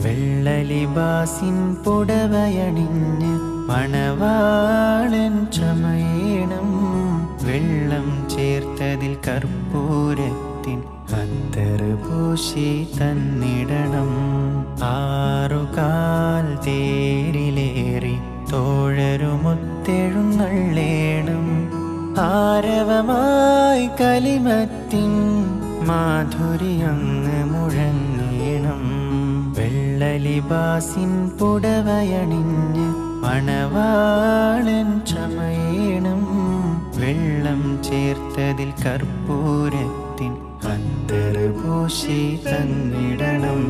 വെള്ളലിബാസിൻ പുടവയണിഞ്ഞ് മണവാളൻ ചമയണം. വെള്ളം ചേർത്തതിൽ കർപ്പൂരത്തിൻ അത്തറ് പൂശി തന്നിടണം. ആറുകാൽ തേരിലേറി തോഴരുമൊത്തെഴുന്നള്ളേണം. ആരവമായി കലിമത്തിൻ മാധുര്യങ്ങ് മുഴങ്ങേണം. വെള്ളലിബാസിൻ പുടവയണിഞ്ഞ് മണവാളൻ ചമയണം. വെള്ളം ചേർത്തതിൽ കർപ്പൂരത്തിൻ അത്തറ് പൂശി തന്നിടണം.